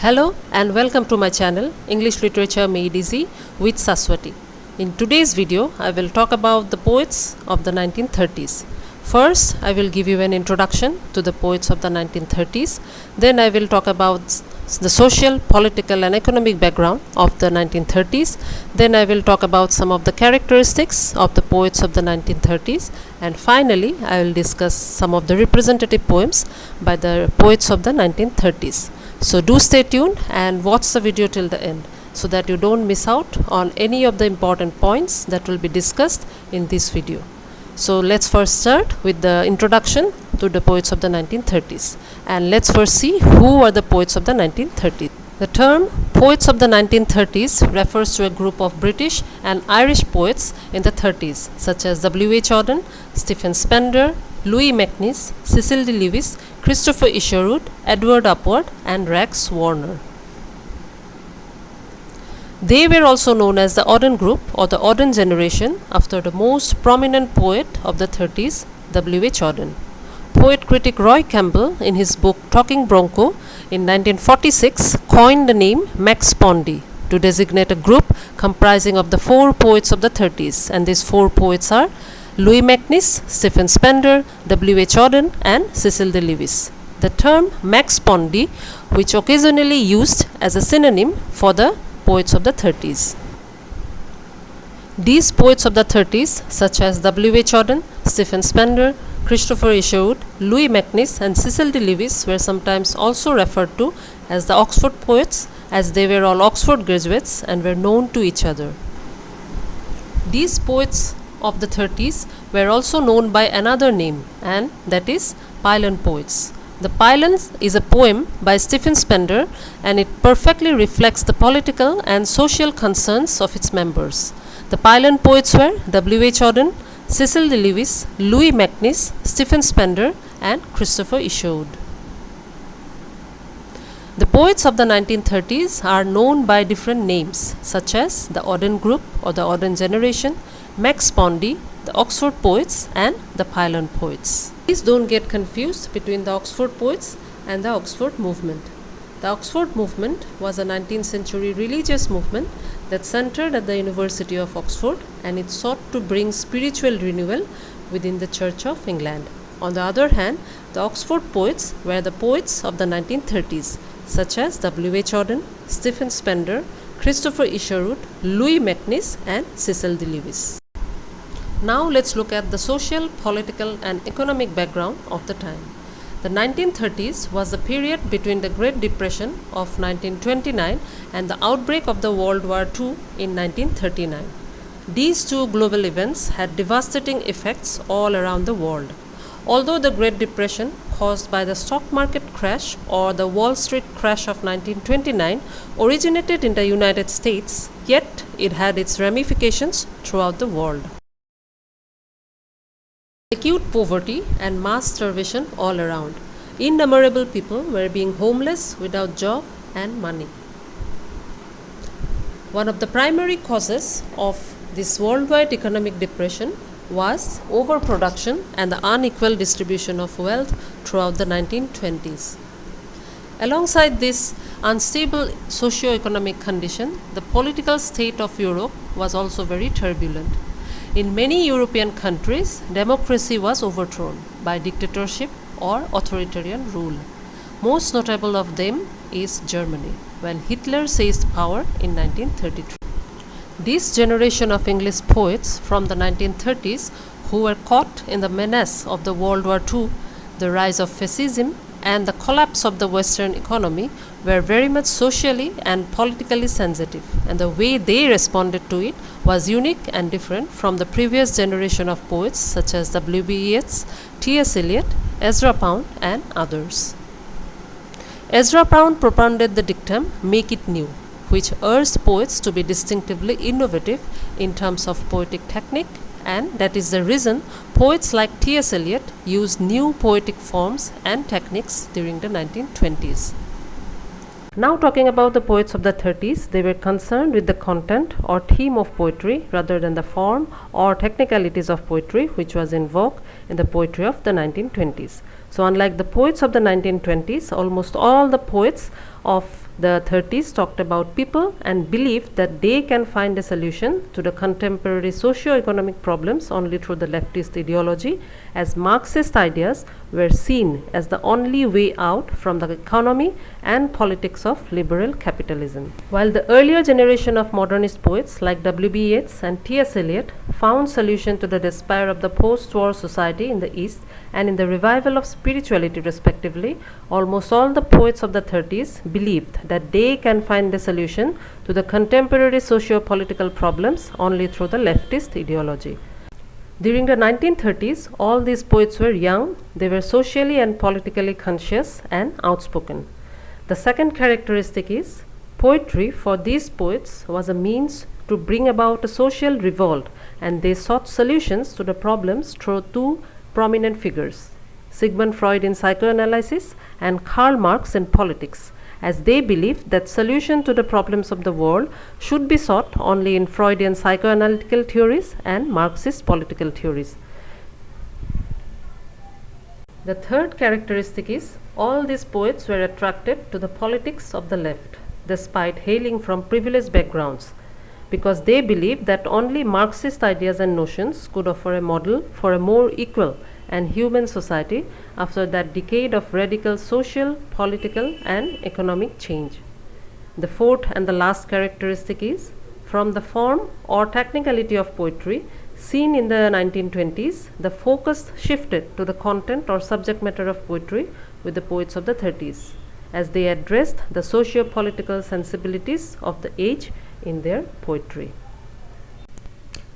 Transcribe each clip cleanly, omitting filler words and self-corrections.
Hello and welcome to my channel English Literature Made Easy with Saswati. In today's video, I will talk about the poets of the 1930s. First, I will give you an introduction to the poets of the 1930s. Then I will talk about the social, political and economic background of the 1930s. Then I will talk about some of the characteristics of the poets of the 1930s. And finally, I will discuss some of the representative poems by the poets of the 1930s. So do stay tuned and watch the video till the end so that you don't miss out on any of the important points that will be discussed in this video. So let's first start with the introduction to the poets of the 1930s, and let's first see who are the poets of the 1930s. The term poets of the 1930s refers to a group of British and Irish poets in the 30s such as W.H. Auden, Stephen Spender, Louis MacNeice, Cecil Day Lewis, Christopher Isherwood, Edward Upward and Rex Warner. They were also known as the Auden Group or the Auden Generation after the most prominent poet of the 30s, W.H. Auden. Poet critic Roy Campbell, in his book Talking Bronco in 1946, coined the name MacSpaunday to designate a group comprising of the four poets of the 30s, and these four poets are Louis MacNeice, Stephen Spender, W.H. Auden and Cecil Day Lewis. The term MacSpaunday, which occasionally used as a synonym for the poets of the 30s. These poets of the 30s such as W.H. Auden, Stephen Spender, Christopher Isherwood, Louis MacNeice and Cecil Day Lewis were sometimes also referred to as the Oxford poets, as they were all Oxford graduates and were known to each other. These poets of the 30s were also known by another name, and that is Pylon poets. The Pylon is a poem by Stephen Spender, and it perfectly reflects the political and social concerns of its members. The Pylon poets were W.H. Auden, Cecil Day Lewis, Louis MacNeice, Stephen Spender and Christopher Isherwood. The poets of the 1930s are known by different names such as the Auden Group or the Auden Generation, MacSpaunday, the Oxford poets and the Pylon poets. Please don't get confused between the Oxford poets and the Oxford movement. The Oxford movement was a 19th century religious movement that centered at the University of Oxford, and it sought to bring spiritual renewal within the Church of England. On the other hand, the Oxford poets were the poets of the 1930s such as W.H. Auden, Stephen Spender, Christopher Isherwood, Louis MacNeice and Cecil Day Lewis. Now let's look at the social, political and economic background of the time. The 1930s was the period between the Great Depression of 1929 and the outbreak of the World War II in 1939. These two global events had devastating effects all around the world. Although the Great Depression caused by the stock market crash or the Wall Street crash of 1929 originated in the United States, yet it had its ramifications throughout the world. Acute poverty and mass starvation all around. Innumerable people were being homeless without job and money. One of the primary causes of this worldwide economic depression was overproduction and the unequal distribution of wealth throughout the 1920s. Alongside this unstable socio-economic condition, the political state of Europe was also very turbulent. In many European countries, democracy was overthrown by dictatorship or authoritarian rule. Most notable of them is Germany, when Hitler seized power in 1933. This generation of English poets from the 1930s who were caught in the menace of the World War II, the rise of fascism and the collapse of the Western economy were very much socially and politically sensitive, and the way they responded to it was unique and different from the previous generation of poets such as W.B. Yeats, T.S. Eliot, Ezra Pound and others. Ezra Pound propounded the dictum "make it new," which urged poets to be distinctively innovative in terms of poetic technique, and that is the reason poets like T.S. Eliot used new poetic forms and techniques during the 1920s. Now talking about the poets of the 30s, they were concerned with the content or theme of poetry rather than the form or technicalities of poetry which was in vogue in the poetry of the 1920s. So unlike the poets of the 1920s, almost all the poets of the 30s talked about people and believed that they can find a solution to the contemporary socio-economic problems only through the leftist ideology, as Marxist ideas were seen as the only way out from the economy and politics of liberal capitalism. While the earlier generation of modernist poets like W.B. Yeats and T.S. Eliot found solution to the despair of the post-war society in the East and in the revival of spirituality respectively, almost all the poets of the 30s believed that they can find a solution to the contemporary socio-political problems only through the leftist ideology. During the 1930s, all these poets were young, they were socially and politically conscious and outspoken. The second characteristic is poetry for these poets was a means to bring about a social revolt, and they sought solutions to the problems through two prominent figures, Sigmund Freud in psychoanalysis and Karl Marx in politics, as they believed that solution to the problems of the world should be sought only in Freudian psychoanalytical theories and Marxist political theories. The third characteristic is all these poets were attracted to the politics of the left, despite hailing from privileged backgrounds, because they believed that only Marxist ideas and notions could offer a model for a more equal and human society after that decade of radical social, political, and economic change. The fourth and the last characteristic is from the form or technicality of poetry seen in the 1920s, the focus shifted to the content or subject matter of poetry with the poets of the 30s, as they addressed the socio-political sensibilities of the age in their poetry.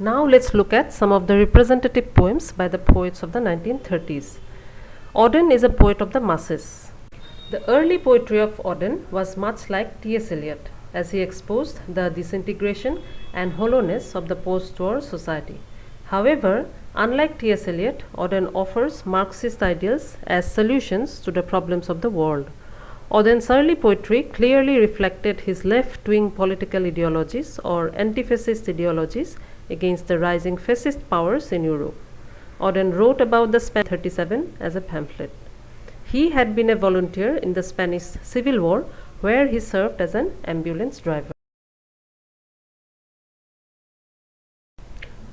Now let's look at some of the representative poems by the poets of the 1930s. Auden is a poet of the masses. The early poetry of Auden was much like T.S. Eliot, as he exposed the disintegration and hollowness of the post-war society. However, unlike T.S. Eliot, Auden offers Marxist ideals as solutions to the problems of the world. Auden's early poetry clearly reflected his left-wing political ideologies or anti-fascist ideologies against the rising fascist powers in Europe. Auden wrote about the Spanish 37 as a pamphlet. He had been a volunteer in the Spanish Civil War, where he served as an ambulance driver.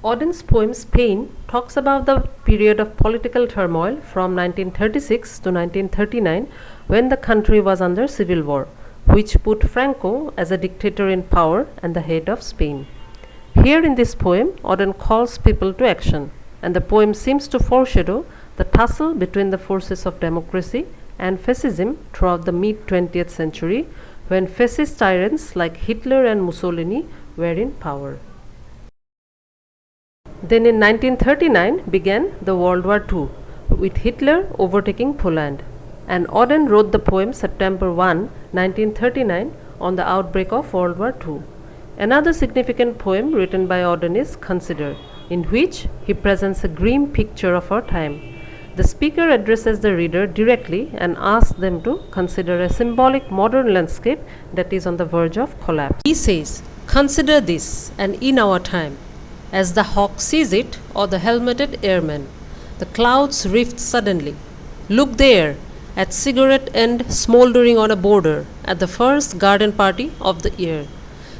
Auden's poem Spain talks about the period of political turmoil from 1936 to 1939, when the country was under civil war, which put Franco as a dictator in power and the head of Spain. Here in this poem, Auden calls people to action, and the poem seems to foreshadow the tussle between the forces of democracy and fascism throughout the mid-20th century, when fascist tyrants like Hitler and Mussolini were in power. Then in 1939 began the World War II, with Hitler overtaking Poland, and Auden wrote the poem September 1, 1939 on the outbreak of World War II. Another significant poem written by Auden is Consider, in which he presents a grim picture of our time. The speaker addresses the reader directly and asks them to consider a symbolic modern landscape that is on the verge of collapse. He says, "Consider this, and in our time, as the hawk sees it, or the helmeted airman, the clouds rift suddenly. Look there, at cigarette end smouldering on a border, at the first garden party of the year.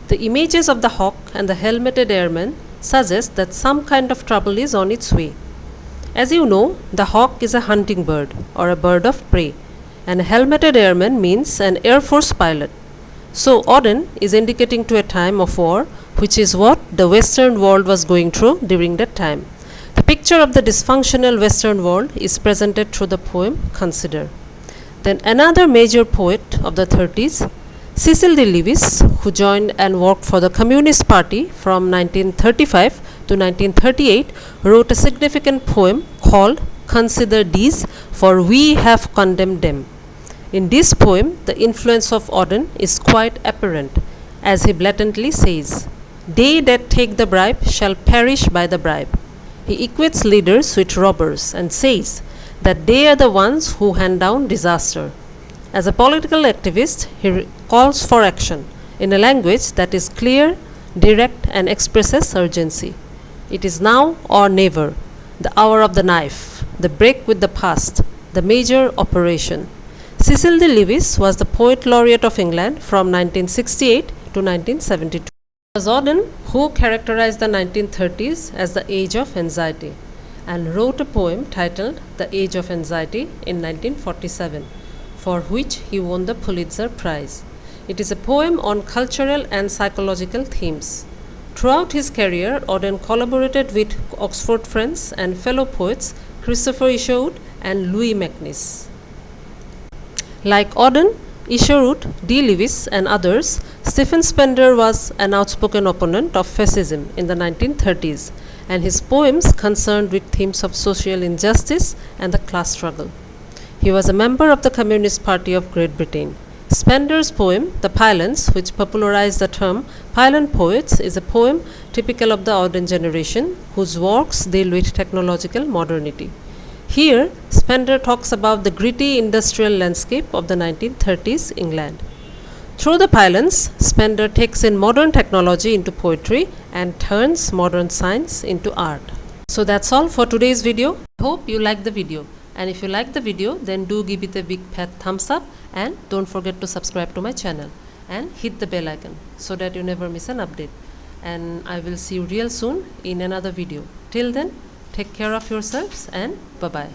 The images of the hawk and the helmeted airman suggest that some kind of trouble is on its way. As you know, the hawk is a hunting bird or a bird of prey, and a helmeted airman means an Air Force pilot. So Auden is indicating to a time of war, which is what the Western world was going through during that time. The picture of the dysfunctional Western world is presented through the poem Consider. Then another major poet of the 30s, Cecil Day Lewis, who joined and worked for the Communist Party from 1935 to 1938, wrote a significant poem called Consider These, for we have condemned them. In this poem, the influence of Auden is quite apparent, as he blatantly says, "They that take the bribe shall perish by the bribe." He equates leaders with robbers and says that they are the ones who hand down disaster. As a political activist, he calls for action in a language that is clear, direct, and expresses urgency. It is now or never, the hour of the knife, the break with the past, the major operation. Cecil Day Lewis was the Poet Laureate of England from 1968 to 1972. It was Auden who characterized the 1930s as the age of anxiety and wrote a poem titled The Age of Anxiety in 1947, for which he won the Pulitzer Prize. It is a poem on cultural and psychological themes. Throughout his career, Auden collaborated with Oxford friends and fellow poets Christopher Isherwood and Louis MacNeice. Like Auden, Isherwood, D. Lewis, and others, Stephen Spender was an outspoken opponent of fascism in the 1930s, and his poems concerned with themes of social injustice and the class struggle. He was a member of the Communist Party of Great Britain. Spender's poem, The Pylons, which popularized the term pylon poets, is a poem typical of the Auden generation, whose works deal with technological modernity. Here, Spender talks about the gritty industrial landscape of the 1930s England. Through the pylons, Spender takes in modern technology into poetry and turns modern science into art. So that's all for today's video. I hope you liked the video. And if you like the video, then do give it a big fat thumbs up and don't forget to subscribe to my channel and hit the bell icon so that you never miss an update. And I will see you real soon in another video. Till then, take care of yourselves and bye-bye.